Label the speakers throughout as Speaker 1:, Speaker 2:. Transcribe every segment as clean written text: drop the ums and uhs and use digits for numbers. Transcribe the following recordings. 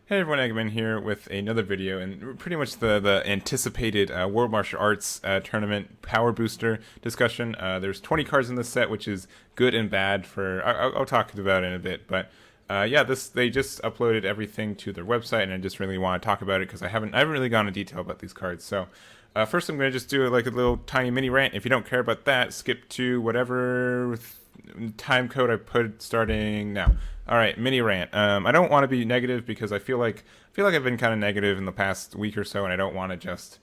Speaker 1: Hey everyone, Egman here with another video, and pretty much the anticipated World Martial Arts tournament power booster discussion. There's 20 cards in this set, which is good and bad. I'll talk about it in a bit, but yeah, they just uploaded everything to their website, and I just really want to talk about it because I haven't really gone into detail about these cards. So first, I'm going to just do like a little tiny mini rant. If you don't care about that, skip to whatever time code I put starting now. All right, mini rant. I don't want to be negative because I feel like I've been kind of negative in the past week or so, and I don't want to just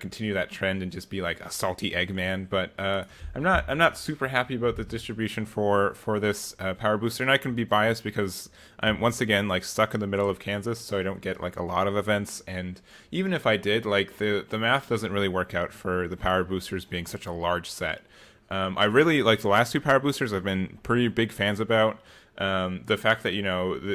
Speaker 1: continue that trend and just be like a salty Eggman. But I'm not super happy about the distribution for this power booster, and I can be biased because I'm once again like stuck in the middle of Kansas, so I don't get like a lot of events. And even if I did, like the math doesn't really work out for the power boosters being such a large set. I really like the last two power boosters. I've been pretty big fans about. The fact that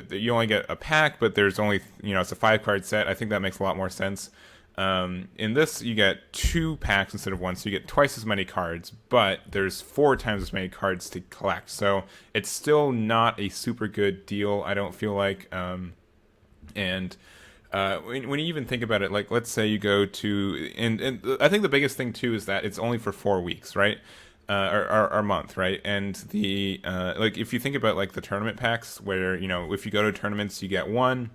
Speaker 1: that you only get a pack, but there's only it's a 5-card set. I think that makes a lot more sense. In this, you get 2 packs instead of 1, so you get twice as many cards, but there's 4 times as many cards to collect. So it's still not a super good deal, I don't feel like. And when you even think about it, like let's say you go to, and I think the biggest thing too is that it's only for 4 weeks, right? Or month, right? And the like if you think about like the tournament packs, where if you go to tournaments you get 1,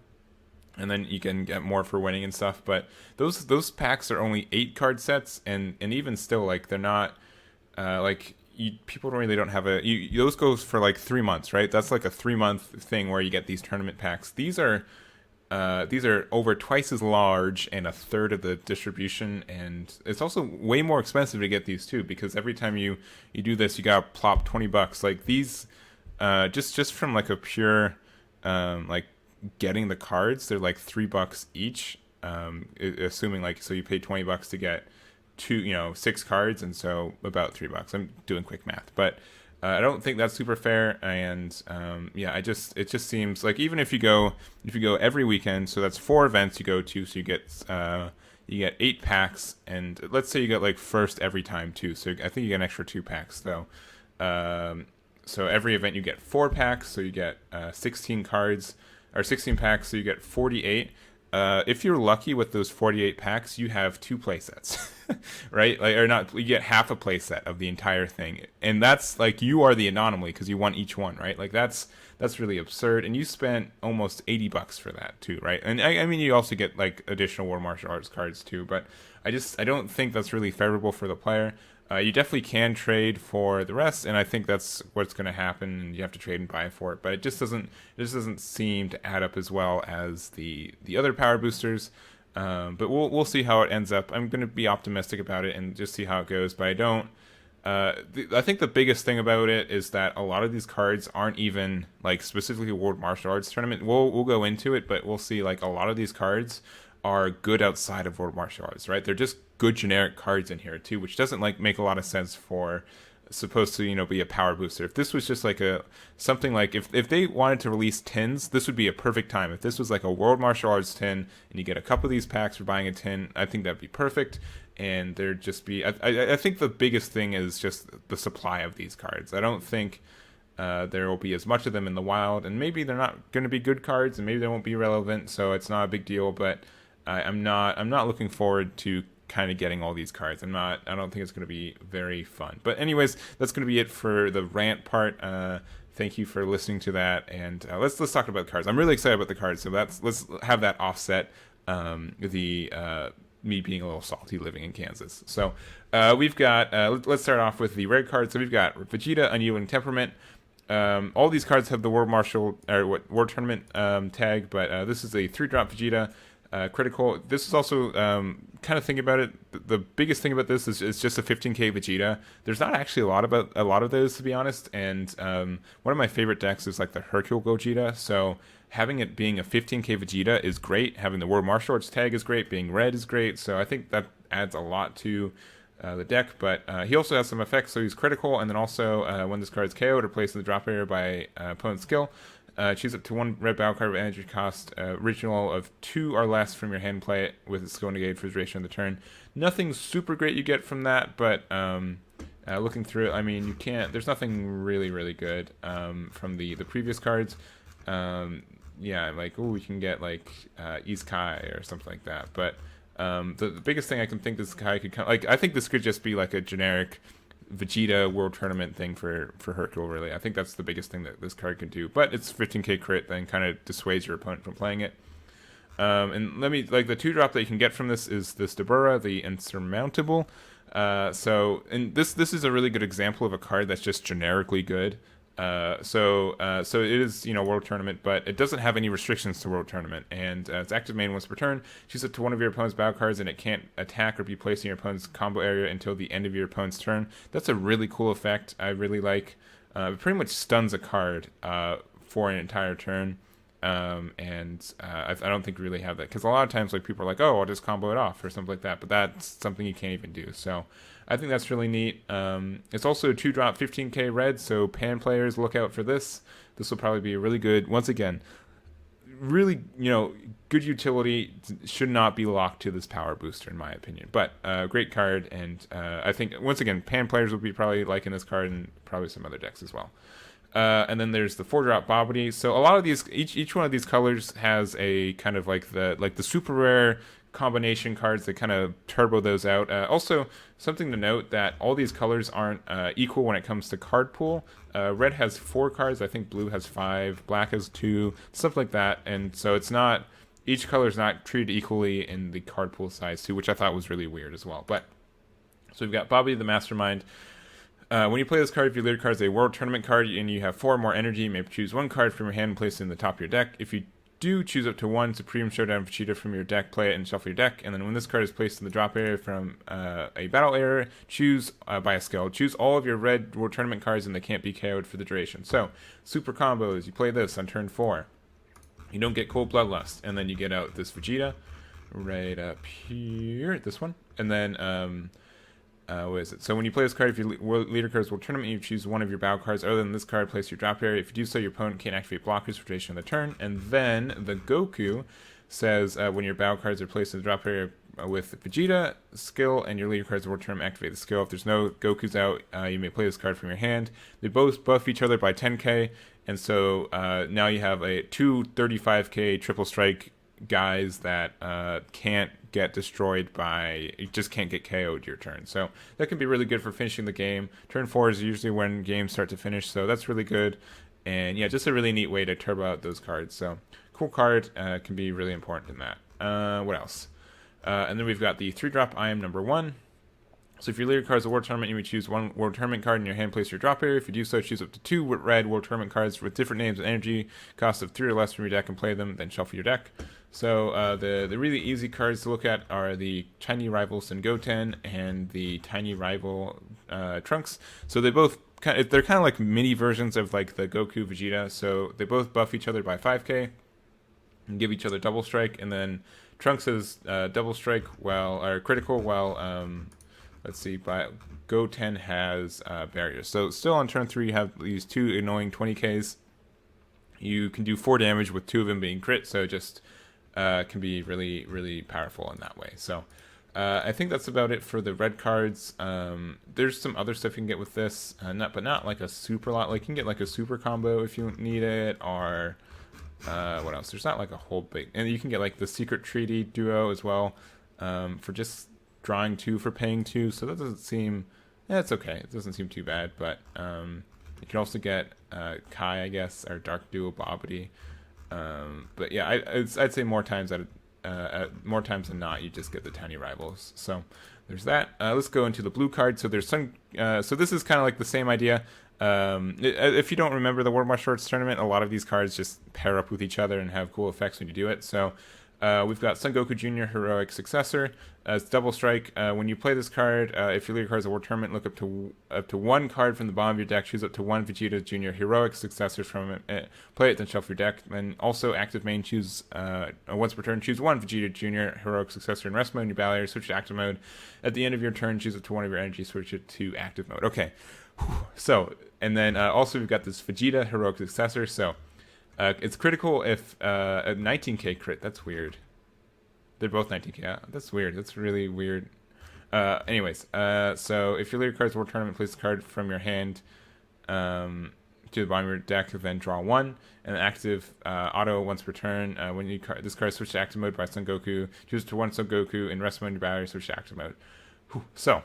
Speaker 1: and then you can get more for winning and stuff. But those packs are only 8-card sets, and even still, like they're not people don't have those goes for like 3 months, right? That's like a 3-month thing where you get these tournament packs. These are over twice as large and a third of the distribution, and it's also way more expensive to get these too, because every time you do this, you gotta plop $20. Like these, just from like a pure, like getting the cards, they're like $3 each. Assuming like so you pay $20 to get 6 cards, and so about $3. I'm doing quick math, but. I don't think that's super fair, and yeah, it just seems like even if you go every weekend, so that's 4 events you go to, so you get 8 packs, and let's say you get like first every time too, so I think you get an extra 2 packs though. So every event you get 4 packs, so you get 16 cards or 16 packs, so you get 48. If you're lucky with those 48 packs, you have 2 playsets, right? Like, or not, you get half a playset of the entire thing, and that's like you are the anomaly because you won each one, right? Like that's really absurd, and you spent almost $80 for that too, right? And I mean, you also get like additional World Martial Arts cards too, but I don't think that's really favorable for the player. You definitely can trade for the rest, and I think that's what's going to happen. And you have to trade and buy for it, but it just doesn't seem to add up as well as the other power boosters. But we'll see how it ends up. I'm going to be optimistic about it and just see how it goes. But I don't. I think the biggest thing about it is that a lot of these cards aren't even like specifically a World Martial Arts tournament. We'll go into it, but we'll see like a lot of these cards are good outside of World Martial Arts, right? They're just good generic cards in here too, which doesn't like make a lot of sense for supposed to be a power booster. If this was just like something like if they wanted to release tins, this would be a perfect time. If this was like a World Martial Arts tin and you get a couple of these packs for buying a tin, I think that'd be perfect. And there'd just be I think the biggest thing is just the supply of these cards. I don't think there will be as much of them in the wild, and maybe they're not going to be good cards, and maybe they won't be relevant, so it's not a big deal. But I'm not looking forward to kind of getting all these cards. I don't think it's going to be very fun. But anyways, that's going to be it for the rant part. Thank you for listening to that, and let's talk about the cards. I'm really excited about the cards, so let's have that offset me being a little salty living in Kansas. So we've got let's start off with the red cards. So we've got Vegeta, Unyielding Temperament. All these cards have the War Tournament tag, but this is a 3-drop Vegeta. Critical. This is also kind of thinking about it. The biggest thing about this is it's just a 15k Vegeta. There's not actually a lot of those, to be honest. And one of my favorite decks is like the Hercule Gogeta. So having it being a 15k Vegeta is great. Having the World Martial Arts tag is great. Being red is great. So I think that adds a lot to the deck. But he also has some effects. So he's critical, and then also when this card is KO'd or placed in the drop area by opponent's skill. Choose up to 1 red battle card with energy cost original of 2 or less from your hand, play it with its skill negate for the duration of the turn. Nothing super great you get from that, but looking through it, I mean, you can't. There's nothing really good from the previous cards. yeah, like, oh, we can get like East Kai or something like that. But the biggest thing I can think this Kai could come, like, I think this could just be like a generic Vegeta World Tournament thing for Hercule. Really, I think that's the biggest thing that this card could do. But it's 15k crit, then kind of dissuades your opponent from playing it. And let me, like, the 2-drop that you can get from this is this Dabura, the Insurmountable. And this is a really good example of a card that's just generically good. So it is, World Tournament, but it doesn't have any restrictions to World Tournament, and it's active main once per turn. Choose up to one of your opponent's battle cards, and it can't attack or be placed in your opponent's combo area until the end of your opponent's turn. That's a really cool effect. I really like. It pretty much stuns a card for an entire turn. I don't think we really have that, because a lot of times, like, people are like, oh, I'll just combo it off or something like that, but that's something you can't even do. So I think that's really neat. It's also a 2-drop 15k red, so Pan players, look out for this. This will probably be a really good, once again, really, good utility. Should not be locked to this power booster, in my opinion, but great card. And I think, once again, Pan players will be probably liking this card, and probably some other decks as well. And then there's the 4-drop Bobbity. So a lot of these, each one of these colors has a kind of like the super rare combination cards that kind of turbo those out. Also, something to note that all these colors aren't equal when it comes to card pool. Red has 4 cards. I think blue has 5. Black has 2. Stuff like that. And so it's not, each color is not treated equally in the card pool size too, which I thought was really weird as well. But so we've got Bobby the Mastermind. When you play this card, if your leader card is a World Tournament card and you have 4 or more energy, you may choose 1 card from your hand and place it in the top of your deck. If you do, choose up to 1 Supreme Showdown Vegeta from your deck, play it, and shuffle your deck. And then when this card is placed in the drop area from a battle area, choose by a skill. Choose all of your red World Tournament cards, and they can't be KO'd for the duration. So, super combos, you play this on turn 4. You don't get Cold Bloodlust, and then you get out this Vegeta right up here, this one. And then, what is it? So when you play this card, if your leader card is World Tournament, you choose one of your battle cards other than this card, place your drop area. If you do so, your opponent can't activate blockers for the duration of the turn. And then the Goku says when your battle cards are placed in the drop area with Vegeta skill and your leader cards World Tournament, activate the skill. If there's no Gokus out, you may play this card from your hand. They both buff each other by 10k, and so now you have a 235k triple strike guys that can't get destroyed by, you just can't get KO'd your turn. So that can be really good for finishing the game. Turn 4 is usually when games start to finish, so that's really good. And yeah, just a really neat way to turbo out those cards. So cool card, can be really important in that. What else? And then we've got the 3-drop I am number 1. So if your leader card is a World Tournament, you may choose 1 World Tournament card in your hand, place your drop area. If you do so, choose up to 2 red World Tournament cards with different names and energy cost of 3 or less from your deck and play them, then shuffle your deck. So the really easy cards to look at are the Tiny Rival Son Goten and the Tiny Rival Trunks. So they're kind of like mini versions of like the Goku Vegeta. So they both buff each other by 5k and give each other double strike. And then Trunks is double strike or critical, while let's see, Goten has barriers. So still on turn 3, you have these 2 annoying 20ks. You can do 4 damage with 2 of them being crit, so just can be really, really powerful in that way. So I think that's about it for the red cards. There's some other stuff you can get with this, but not like a super lot. Like you can get like a super combo if you need it, or what else? There's not like a whole big, and you can get like the Secret Treaty duo as well, for just drawing 2 for paying 2. So that doesn't seem, it's okay. It doesn't seem too bad, but you can also get Kai, I guess, or Dark Duo Bobbity. But yeah, I'd say more times than not, you just get the Tiny Rivals. So there's that. Let's go into the blue card. So there's some. So this is kind of like the same idea. If you don't remember the World Martial Arts Tournament, a lot of these cards just pair up with each other and have cool effects when you do it. So we've got Son Goku Jr. Heroic Successor. It's double strike. When you play this card, if your leader card is a World Tournament, look up to 1 card from the bottom of your deck. Choose up to 1 Vegeta Jr. Heroic Successor from it. Play it, then shuffle your deck. Then also active main, choose once per turn, choose 1 Vegeta Jr. Heroic Successor in rest mode in your battle area. Switch to active mode. At the end of your turn, choose up to 1 of your energy. Switch it to active mode. Okay. So, and then also we've got this Vegeta Heroic Successor. So it's critical if a 19k crit. That's weird. They're both 19k. Yeah, that's weird. That's really weird. Anyways, so if your leader card is World Tournament, place a card from your hand to to the bottom of your deck, then draw 1, and active auto once per turn. When this card switches to active mode by Son Goku, choose to 1 Son Goku in rest mode in your battery, switch to active mode. Whew. So,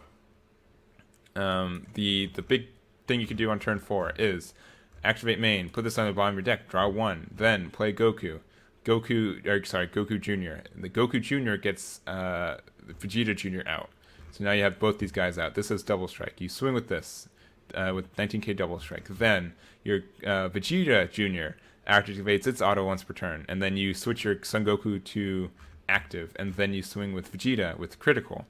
Speaker 1: the big thing you can do on turn 4 is activate main, put this on the bottom of your deck, draw 1, then play Goku. Goku Jr. The Goku Jr. gets Vegeta Jr. out. So now you have both these guys out. This is double strike. You swing with this, with 19k double strike. Then your Vegeta Jr. activates its auto once per turn, and then you switch your Son Goku to active, and then you swing with Vegeta with critical,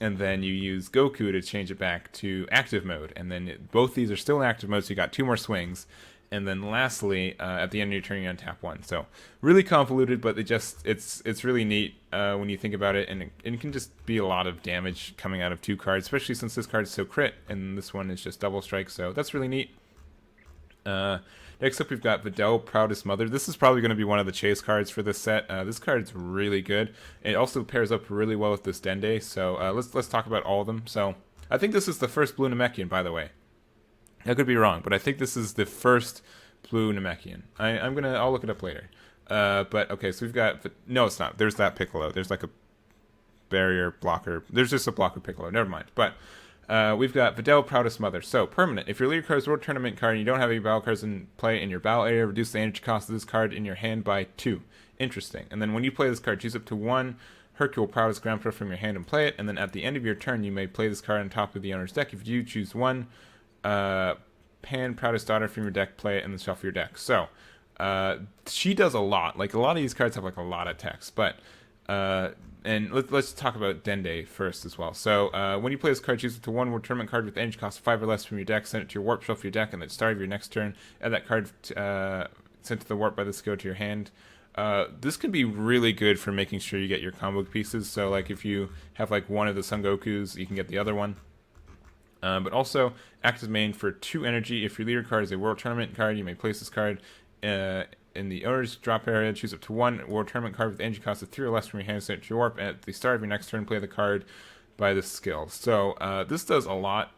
Speaker 1: and then you use Goku to change it back to active mode, and then both these are still in active mode, so you got 2 more swings. And then lastly, at the end of your turn, you untap 1. So really convoluted, but it's really neat when you think about it, and it can just be a lot of damage coming out of 2 cards, especially since this card is so crit, and this one is just double strike. So that's really neat. Next up, we've got Videl, Proudest Mother. This is probably going to be one of the chase cards for this set. This card is really good. It also pairs up really well with this Dende. So let's talk about all of them. So I think this is the first blue Namekian, by the way. I could be wrong, but I think this is the first blue Namekian. I'll look it up later. But okay, so we've got, no, it's not. There's that Piccolo. There's like a barrier blocker. There's just a blocker Piccolo. Never mind. But we've got Videl, Proudest Mother. So permanent. If your leader card is a World Tournament card and you don't have any battle cards in play in your battle area, reduce the energy cost of this card in your hand by 2. Interesting. And then when you play this card, choose up to 1 Hercule Proudest Grandpa from your hand and play it. And then at the end of your turn, you may play this card on top of the owner's deck. If you choose 1 Pan Proudest Daughter from your deck, play it, and then shuffle your deck. So she does a lot. Like, a lot of these cards have like a lot of text, but and let's talk about Dende first as well. So when you play this card, choose it to 1 World Tournament card with energy cost 5 or less from your deck, send it to your warp, shuffle your deck, and at the start of your next turn, add that card sent to the warp by this go to your hand. This can be really good for making sure you get your combo pieces. So like if you have like one of the Son Gokus, you can get the other one. But also, act as main for 2 energy. If your leader card is a World Tournament card, you may place this card in the owner's drop area. Choose up to 1 World Tournament card with energy cost of 3 or less from your hand, send it to your warp. And at the start of your next turn, play the card by this skill. So this does a lot,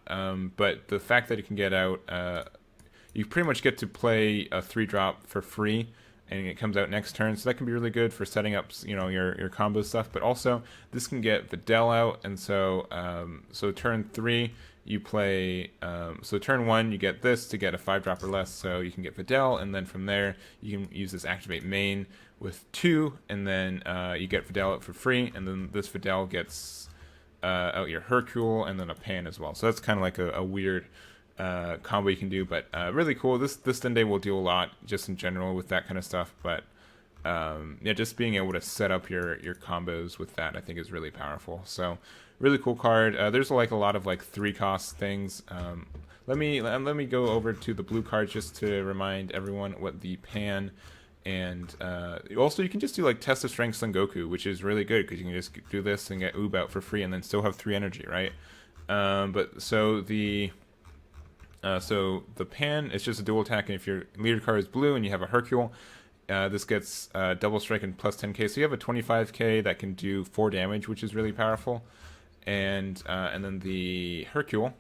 Speaker 1: but the fact that it can get out, you pretty much get to play a 3-drop for free, and it comes out next turn. So that can be really good for setting up, your combo stuff. But also, this can get Videl out, and so turn 3. You play, so turn 1, you get this to get a 5-drop or less, so you can get Videl, and then from there, you can use this activate main with 2, and then you get Videl out for free, and then this Videl gets out your Hercule, and then a Pan as well. So that's kind of like a weird combo you can do, but really cool. This Dende will do a lot, just in general, with that kind of stuff, but yeah, just being able to set up your combos with that, I think, is really powerful. So really cool card. There's like a lot of like 3-cost things. Let me go over to the blue cards just to remind everyone what the Pan and also you can just do like Test of Strength Son Goku, which is really good because you can just do this and get Oob out for free and then still have 3 energy, right? But so the Pan is just a dual attack, and if your leader card is blue and you have a Hercule, this gets double strike and plus 10k, so you have a 25k that can do 4 damage, which is really powerful. And then the Hercule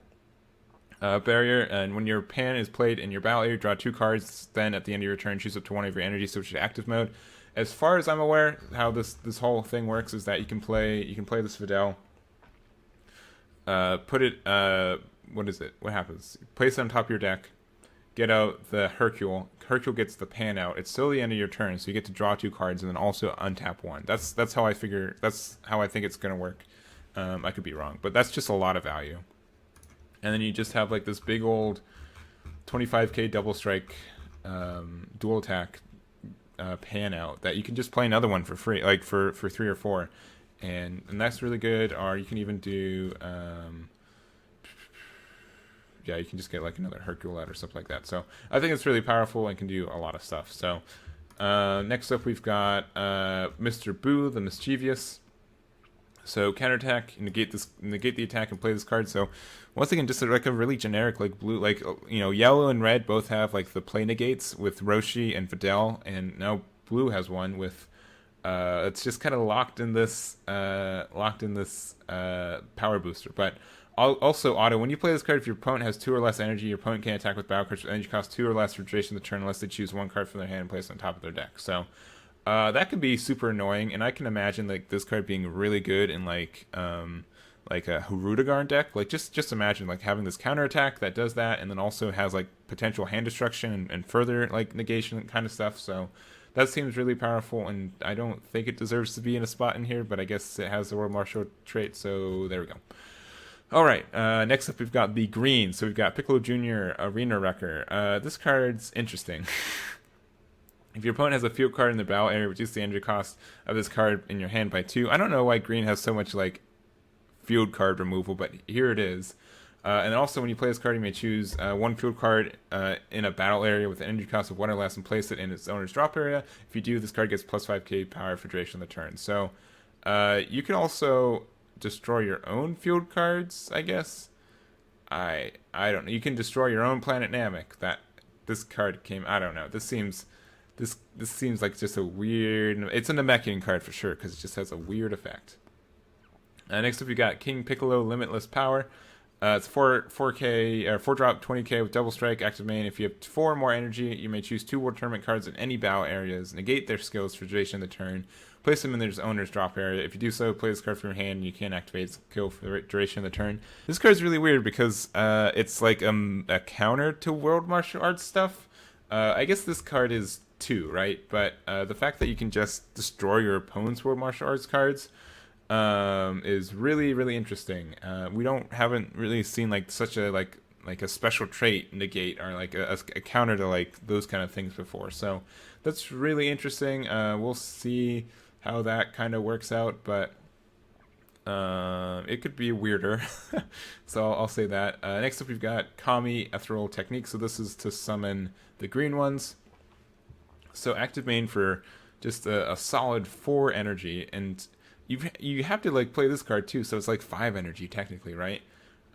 Speaker 1: barrier, and when your Pan is played in your battle area, draw 2 cards. Then at the end of your turn, choose up to 1 of your energy, switch to active mode. As far as I'm aware, how this whole thing works is that you can play this Videl, put it what is it? What happens? Place it on top of your deck. Get out the Hercule. Hercule gets the Pan out. It's still the end of your turn, so you get to draw 2 cards and then also untap 1. That's how I figure. That's how I think it's gonna work. I could be wrong, but that's just a lot of value. And then you just have like this big old 25k double strike dual attack Pan out that you can just play another one for free, like for 3 or 4, and that's really good. Or you can even do yeah, you can just get like another Hercule out or something like that. So I think it's really powerful and can do a lot of stuff. So next up we've got Mr. Boo the Mischievous. So counterattack, negate the attack and play this card. So once again, just like a really generic like blue, like yellow and red both have like the play negates with Roshi and Videl, and now blue has one with it's just kind of locked in this power booster. But Also, auto, when you play this card, if your opponent has 2 or less energy, your opponent can attack with battle cards with energy cost 2 or less for duration of the turn unless they choose 1 card from their hand and place it on top of their deck. So that can be super annoying, and I can imagine like this card being really good in like a Hirudegarn deck. Like just imagine like having this counter attack that does that, and then also has like potential hand destruction and further like negation kind of stuff. So that seems really powerful, and I don't think it deserves to be in a spot in here, but I guess it has the World Marshal trait, so there we go. All right, next up we've got the green. So we've got Piccolo Jr. Arena Wrecker. This card's interesting. If your opponent has a field card in the battle area, reduce the energy cost of this card in your hand by 2. I don't know why green has so much like field card removal, but here it is. And also, when you play this card, you may choose 1 field card in a battle area with an energy cost of 1 or less and place it in its owner's drop area. If you do, this card gets plus 5k power for duration of the turn. So you can also destroy your own field cards, I guess. I don't know. You can destroy your own Planet Namek. That this card came. I don't know. This seems like just a weird. It's a Namekian card for sure because it just has a weird effect. Next up, we got King Piccolo Limitless Power. It's 4k or 4-drop 20k with double strike, active main. If you have 4 or more energy, you may choose 2 World Tournament cards in any battle areas, negate their skills for duration of the turn, place them in their owner's drop area. If you do so, play this card from your hand, and you can't activate its skill for the duration of the turn. This card is really weird because it's like a counter to World Martial Arts stuff. I guess this card is 2, right? But the fact that you can just destroy your opponent's World Martial Arts cards is really, really interesting. We haven't really seen like such a like a special trait negate or like a counter to like those kind of things before. So that's really interesting. We'll see how that kind of works out, but it could be weirder. So I'll say that. Next up, we've got Kami Ethereal Technique. So this is to summon the green ones. So active main for just a solid 4 energy, and you have to like play this card too, so it's like 5 energy technically, right?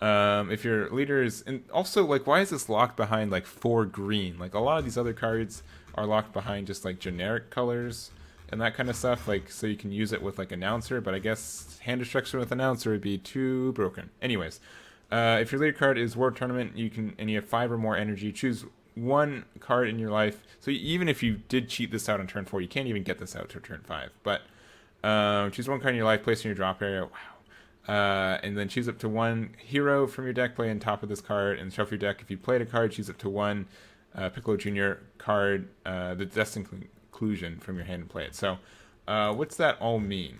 Speaker 1: If your leader is, and also like why is this locked behind like 4 green? Like a lot of these other cards are locked behind just like generic colors and that kind of stuff, like so you can use it with like announcer, but I guess hand destruction with announcer would be too broken. Anyways, if your leader card is World Tournament, and you have 5 or more energy, choose 1 card in your life. So even if you did cheat this out on turn 4, you can't even get this out to turn 5, but choose 1 card in your life, place in your drop area. Wow. And then choose up to 1 hero from your deck, play on top of this card, and shuffle your deck. If you played a card, choose up to 1 Piccolo Jr. card, the Destined Conclusion from your hand and play it. So, what's that all mean?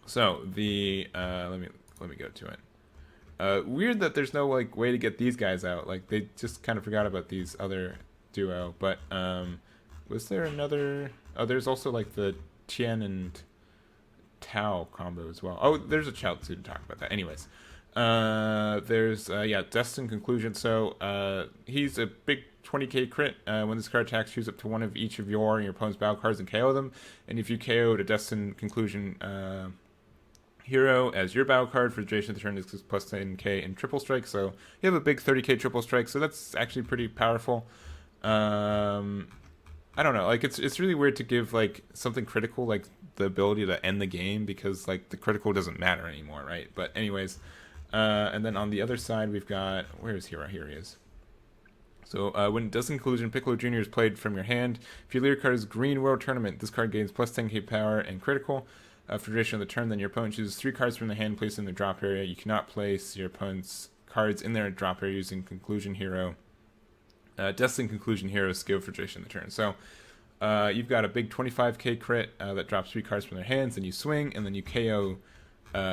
Speaker 1: So the let me go to it. Weird that there's no like way to get these guys out. Like they just kind of forgot about these other duo. But was there another? Oh, there's also like the Tien and Tao combo as well. Oh, there's a Chaozu to talk about that. Anyways, there's Destined Conclusion. So he's a big 20k crit. When this card attacks, choose up to 1 of each of your and your opponent's battle cards and KO them. And if you KO'd a Destined Conclusion hero as your battle card for the duration of the turn, is plus 10k in triple strike. So you have a big 30k triple strike. So that's actually pretty powerful. I don't know, like it's really weird to give like something critical like the ability to end the game, because like the critical doesn't matter anymore, right? But anyways, and then on the other side we've got, where's Hero? Here he is. So when Destined Conclusion, Piccolo Jr. is played from your hand, if your leader card is Green World Tournament, this card gains plus 10k power and critical for duration of the turn. Then your opponent chooses 3 cards from the hand, placed in the drop area. You cannot place your opponent's cards in their drop area using Conclusion Hero. Destined Conclusion Hero skill for duration of the turn. So you've got a big 25k crit that drops 3 cards from their hands, and you swing, and then you KO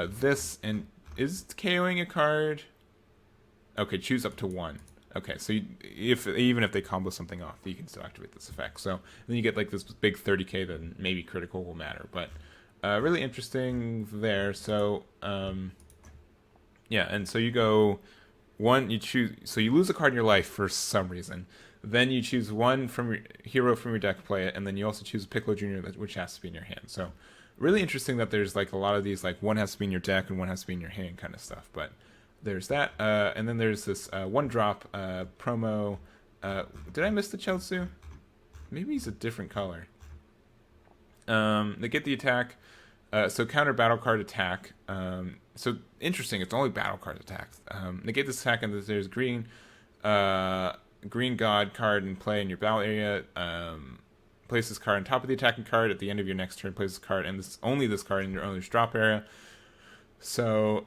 Speaker 1: this. And is KOing a card? Okay, choose up to 1. Okay, so even if they combo something off, you can still activate this effect. So then you get like this big 30k that maybe critical will matter, but really interesting there. So yeah, and so you go 1, you choose, so you lose a card in your life for some reason. Then you choose 1 from your hero from your deck, play it, and then you also choose a Piccolo Jr., which has to be in your hand. So really interesting that there's like a lot of these, like 1 has to be in your deck and 1 has to be in your hand kind of stuff. But there's that, and then there's this 1-drop promo. Did I miss the Chaozu? Maybe he's a different color. They get the attack. So counter battle card attack. So interesting. It's only battle card attacks. Negate this attack, and there's green god card in play in your battle area. Place this card on top of the attacking card. At the end of your next turn, place this card and only this card in your owner's drop area. So,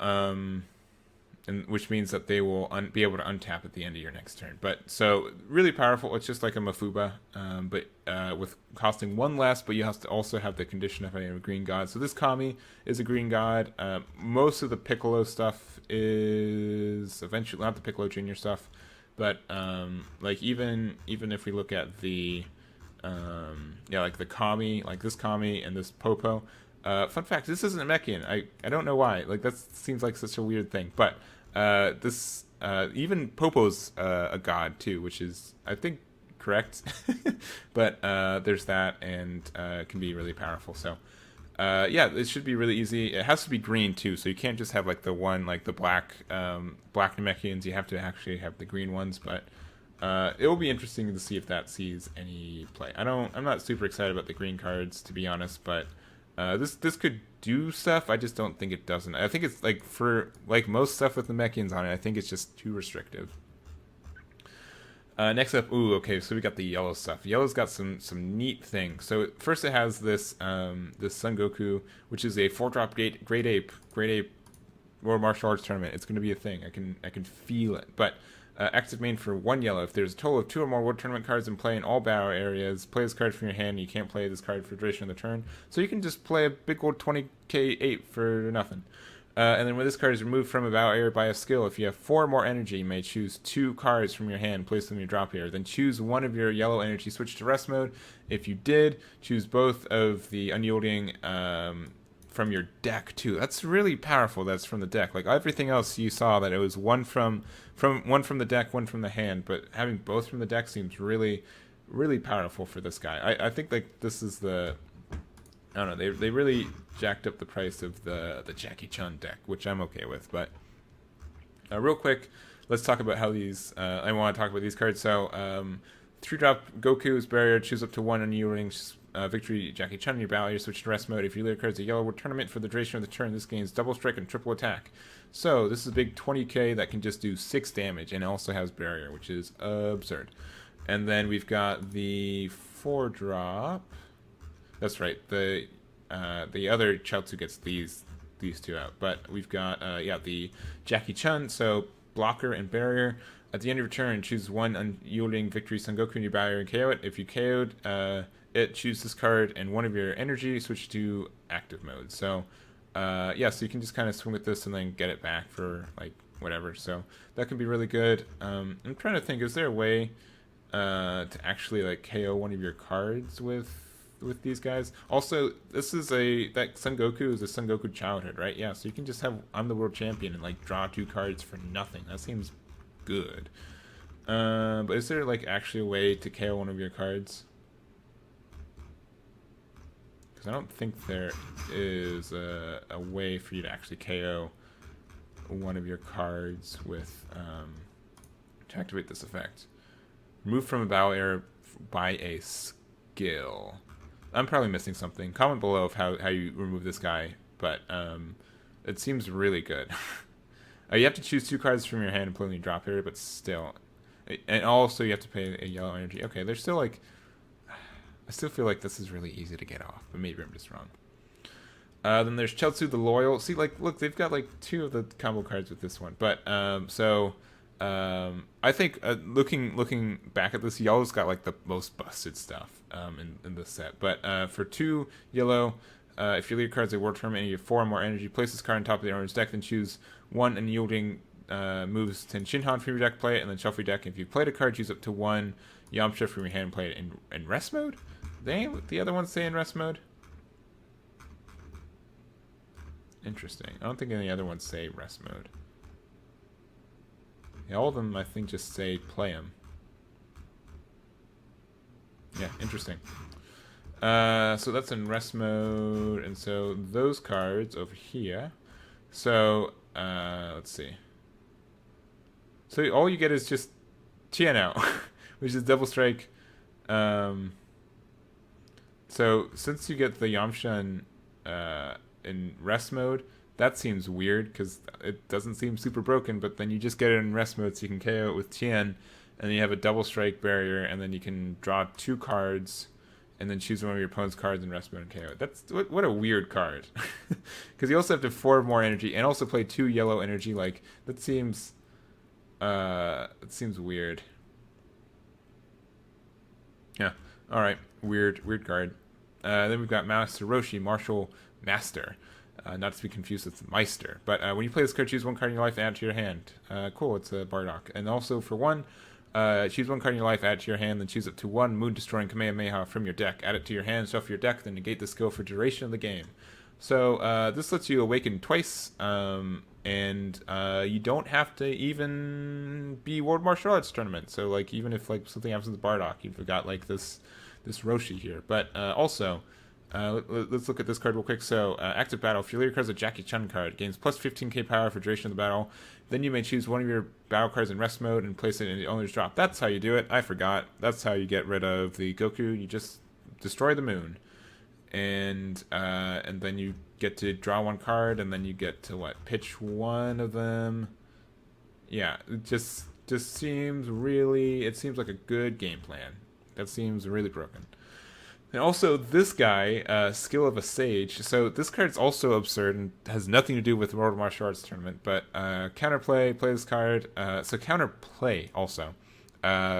Speaker 1: and which means that they will be able to untap at the end of your next turn. But so really powerful. It's just like a Mafuba, but with costing one less. But you have to also have the condition of having a green god. So this Kami is a green god. Most of the Piccolo stuff is eventually not the Piccolo Junior stuff, but like even if we look at the like the Kami, like this Kami and this Popo. Fun fact: this isn't a Mechian. I don't know why. Like that seems like such a weird thing. But this even Popo's a god too, which is I think correct. But there's that, and can be really powerful. So it should be really easy. It has to be green too, so you can't just have like the one like the black Namekians. You have to actually have the green ones. But it will be interesting to see if that sees any play. I'm not super excited about the green cards, to be honest, but. This could do stuff. I just don't think it doesn't. I think it's like for like most stuff with the Namekians on it. I think it's just too restrictive. Next up, okay, so we got the yellow stuff. Yellow's got some neat things. So first it has this Son Goku, which is a 4-drop Great Ape World Martial Arts Tournament. It's going to be a thing. I can feel it. But active main for 1 yellow. If there's a total of 2 or more World Tournament cards in play in all battle areas, play this card from your hand. You can't play this card for the duration of the turn. So you can just play a big old 20k ape for nothing. And then when this card is removed from a battle area by a skill, if you have 4 more energy, you may choose 2 cards from your hand, place them in your drop area. Then choose one of your yellow energy, switch to rest mode. If you did, choose both of the unyielding from your deck too. That's really powerful. That's from the deck. Like everything else, you saw that it was one from the deck, one from the hand. But having both from the deck seems really, really powerful for this guy. I think like this is the. I don't know. They really jacked up the price of the Jackie Chun deck, which I'm okay with. But real quick, let's talk about how these. I want to talk about these cards. So 3-drop Goku's barrier. Choose up to 1 unyielding. Victory Jackie Chun in your battle. You switch to rest mode. If you lead cards a yellow tournament for the duration of the turn, this gains double strike and triple attack. So this is a big 20k that can just do 6 damage and also has barrier, which is absurd. And then we've got the 4-drop. That's right. The other Chaozu gets these 2 out, but we've got the Jackie Chun. So blocker and barrier. At the end of your turn, choose 1 unyielding Victory Son Goku in your battle and KO it. If you KO'd it, choose this card and 1 of your energy, switch to active mode. So so you can just kind of swing with this and then get it back for like whatever. So that can be really good. I'm trying to think, is there a way to actually like KO one of your cards with these guys? Also, this is that Son Goku is a Son Goku childhood, right? Yeah, so you can just have I'm the world champion and like draw 2 cards for nothing. That seems good. But is there like actually a way to KO one of your cards? I don't think there is a way for you to actually KO one of your cards with to activate this effect. Remove from a battle area by a skill. I'm probably missing something. Comment below of how you remove this guy, but it seems really good. You have to choose 2 cards from your hand and put them in your drop area, but still. And also you have to pay a yellow energy. Okay, there's still like... I still feel like this is really easy to get off, but maybe I'm just wrong. Then there's Chaozu the Loyal. See, like, look, they've got like 2 of the combo cards with this one. But I think looking back at this, yellow's got like the most busted stuff in the set. But for 2 yellow, if your lead card's a World Tournament and you have 4 or more energy, place this card on top of the orange deck, then choose 1 unyielding moves to Shinhan from your deck, play it, and then shuffle your deck. If you've played a card, choose up to 1 Yamcha from your hand and play it in rest mode. The other ones say in rest mode. Interesting. I don't think any other ones say rest mode. Yeah, all of them, I think, just say play them. Yeah, interesting. So that's in rest mode, and so those cards over here. So let's see. So all you get is just Tiano, which is double strike. So since you get the Yamcha in rest mode. That seems weird because it doesn't seem super broken, but then you just get it in rest mode so you can KO it with Tien, and then you have a double strike barrier, and then you can draw 2 cards, and then choose one of your opponent's cards in rest mode and KO it. That's what a weird card. Because you also have to 4 more energy and also play 2 yellow energy. Like that seems, it seems weird. Yeah. All right. Weird card. Then we've got Master Roshi, Martial Master. Not to be confused with Meister. But when you play this card, choose 1 card in your life and add it to your hand. Cool, it's a Bardock. And also for 1, choose 1 card in your life, add it to your hand, then choose up to 1 moon-destroying Kamehameha from your deck. Add it to your hand, shuffle your deck, then negate the skill for duration of the game. So this lets you awaken twice, and you don't have to even be World Martial Arts Tournament. So like even if like something happens with Bardock, you've got like this Roshi here. But also... let's look at this card real quick. So, active battle. If your leader card is a Jackie Chun card, gains plus 15k power for duration of the battle. Then you may choose one of your battle cards in rest mode and place it in the owner's drop. That's how you do it. I forgot. That's how you get rid of the Goku. You just destroy the moon, and then you get to draw 1 card, and then you get to what? Pitch 1 of them. Yeah, it just seems really. It seems like a good game plan. That seems really broken. And also, this guy, Skill of a Sage. So this card's also absurd and has nothing to do with World Martial Arts Tournament. But counterplay, play this card. So counterplay also.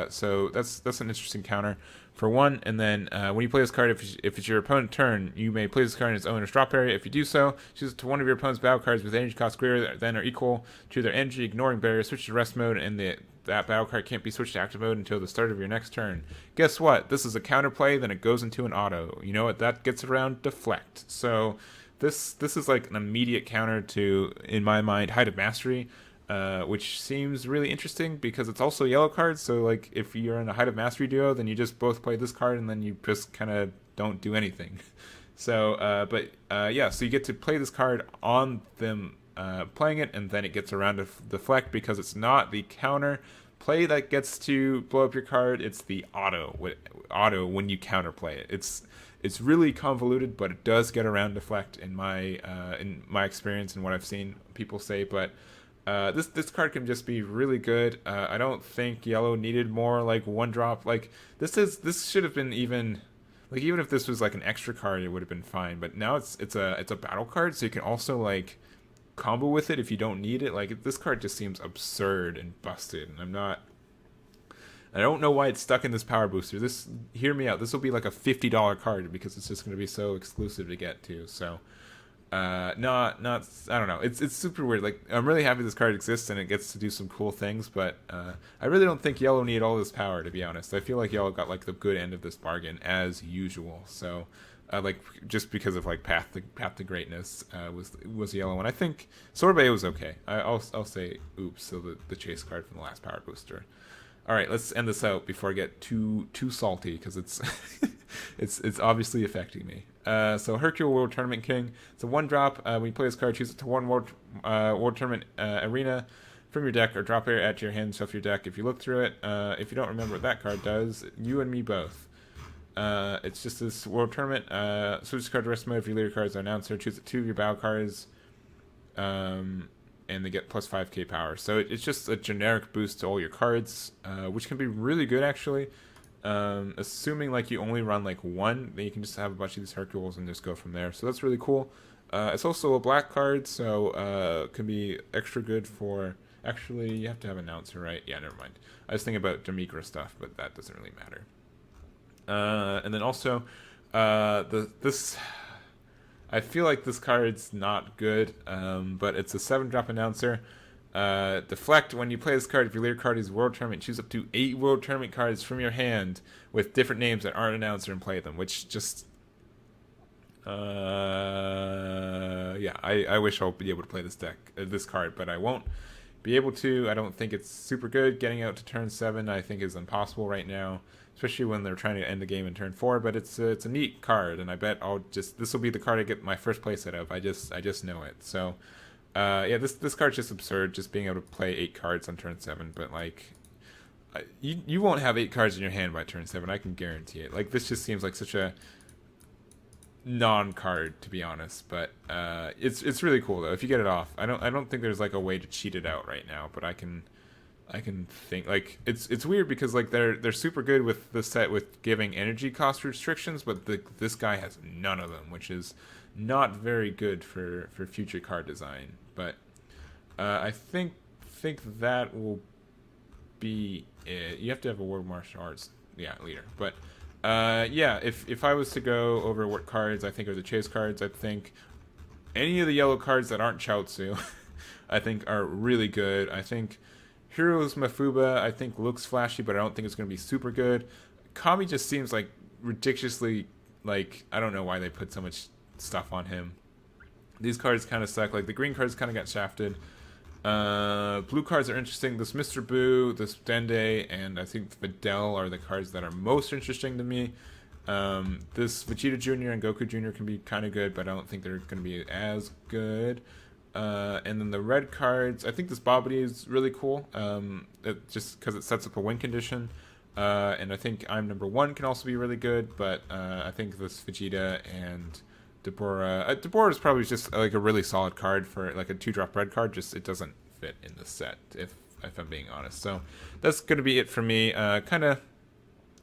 Speaker 1: So that's an interesting counter for 1. And then when you play this card, if it's your opponent's turn, you may play this card in its owner's drop area. If you do so, choose to one of your opponent's battle cards with energy cost greater than or equal to their energy, ignoring barrier. Switch to rest mode, and that battle card can't be switched to active mode until the start of your next turn. Guess what? This is a counterplay, then it goes into an auto. You know what? That gets around deflect. So this is like an immediate counter to, in my mind, Height of Mastery, which seems really interesting because it's also yellow cards. So like if you're in a Height of Mastery duo, then you just both play this card and then you just kind of don't do anything. So, yeah, so you get to play this card on them playing it, and then it gets around to deflect because it's not the counter play that gets to blow up your card. It's the auto when you counterplay it. It's really convoluted, but it does get around deflect in my experience and what I've seen people say. But this card can just be really good. I don't think yellow needed more like 1 drop. Like this should have been even if this was like an extra card, it would have been fine. But now it's a battle card, so you can also like combo with it if you don't need it. Like this card just seems absurd and busted, and I don't know why it's stuck in this power booster. Hear me out. This will be like a $50 card because it's just going to be so exclusive to get to. So, not I don't know. It's super weird. Like I'm really happy this card exists and it gets to do some cool things, but I really don't think yellow needed all this power, to be honest. I feel like yellow got like the good end of this bargain as usual. So. Like just because of like path to greatness was yellow, and I think Sorbet was okay. I'll say oops. So the chase card from the last power booster. All right, let's end this out before I get too salty because it's it's obviously affecting me. So Hercule World Tournament King. It's a 1-drop. When you play this card, choose it to 1 World Tournament Arena from your deck or drop it at your hand. Shuffle your deck. If you look through it, if you don't remember what that card does, you and me both. It's just this World Tournament. Switch card to rest mode if your leader card is an announcer. Choose 2 of your battle cards, and they get plus 5k power. So it's just a generic boost to all your cards, which can be really good actually. Assuming like you only run like 1, then you can just have a bunch of these Hercules and just go from there. So that's really cool. It's also a black card, so can be extra good for. Actually, you have to have an announcer, right? Yeah, never mind. I was thinking about Demigra stuff, but that doesn't really matter. And then also, this I feel like this card's not good, but it's a 7-drop announcer. Deflect. When you play this card, if your leader card is World Tournament, choose up to 8 World Tournament cards from your hand with different names that aren't announcer and play them, which just yeah, I wish I'll be able to play this card, but I won't be able to. I don't think it's super good. Getting out to turn 7 I think is impossible right now, especially when they're trying to end the game in turn 4, but it's a neat card, and I bet this will be the card I get my first place out of. I just know it. So yeah, this card's just absurd, just being able to play 8 cards on turn 7, but like you won't have 8 cards in your hand by turn 7, I can guarantee it. Like this just seems like such a non-card, to be honest, but it's really cool though if you get it off. I don't think there's like a way to cheat it out right now, but I can think like it's weird because like they're super good with the set with giving energy cost restrictions, but this guy has none of them, which is not very good for future card design. But I think that will be it. You have to have a World Martial Arts leader, but yeah, if I was to go over what cards I think are the chase cards, I think any of the yellow cards that aren't Chaozu, I think are really good. I think Heroes Mafuba, I think looks flashy, but I don't think it's going to be super good. Kami just seems like ridiculously, like, I don't know why they put so much stuff on him. These cards kind of suck. Like, the green cards kind of got shafted. Blue cards are interesting. This Mr. Boo, this Dende, and I think Videl are the cards that are most interesting to me. This Vegeta Jr. and Goku Jr. can be kind of good, but I don't think they're going to be as good. And then the red cards, I think this Bobbity is really cool, just because it sets up a win condition. And I think I'm number one can also be really good, but I think this Vegeta and Deborah. Deborah is probably just like a really solid card for like a 2-drop red card. Just it doesn't fit in the set, if I'm being honest. So that's gonna be it for me. Kind of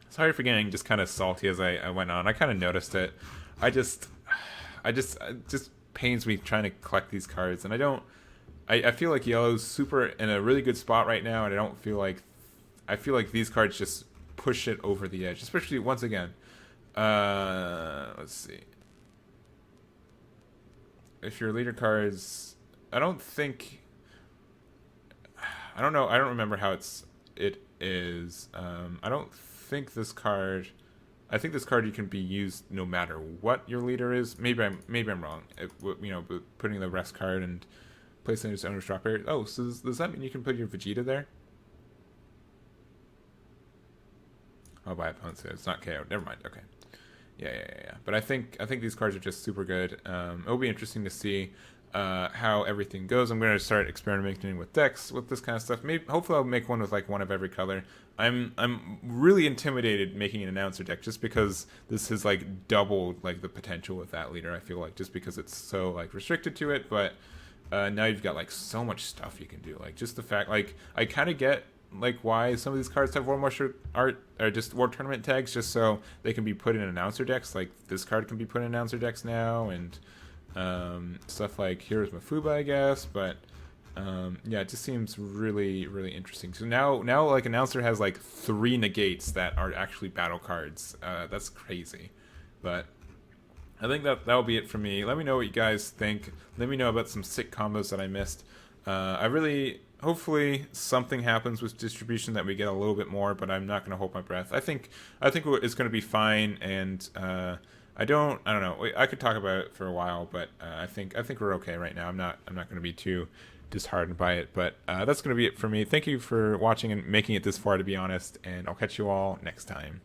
Speaker 1: sorry for getting just kind of salty as I went on. I kind of noticed it. It just pains me trying to collect these cards, and I feel like yellow's super in a really good spot right now, and I feel like these cards just push it over the edge, especially once again. Let's see. If your leader cards, I don't know. I don't remember how it is. I don't think this card. I think this card you can be used no matter what your leader is. Maybe I'm wrong. Putting the rest card and placing its owner's drop area. Oh, so does that mean you can put your Vegeta there? Oh, by opponents, it's not KO. Never mind. Okay. Yeah. But I think these cards are just super good. It'll be interesting to see how everything goes. I'm going to start experimenting with decks with this kind of stuff. Hopefully I'll make one with like one of every color. I'm really intimidated making an announcer deck just because this has like doubled like the potential with that leader. I feel like just because it's so like restricted to it, but now you've got like so much stuff you can do. Like just the fact like I kind of get like why some of these cards have World Martial Art or just World Tournament tags just so they can be put in announcer decks. Like this card can be put in announcer decks now, and stuff like Heroes Mafuba, I guess. But yeah, it just seems really interesting. So now like announcer has like 3 negates that are actually battle cards. That's crazy. But I think that'll be it for me. Let me know what you guys think. Let me know about some sick combos that I missed. Hopefully something happens with distribution that we get a little bit more, but I'm not going to hold my breath. I think it's going to be fine, and I don't know. I could talk about it for a while, but I think we're okay right now. I'm not going to be too disheartened by it, but that's going to be it for me. Thank you for watching and making it this far, to be honest, and I'll catch you all next time.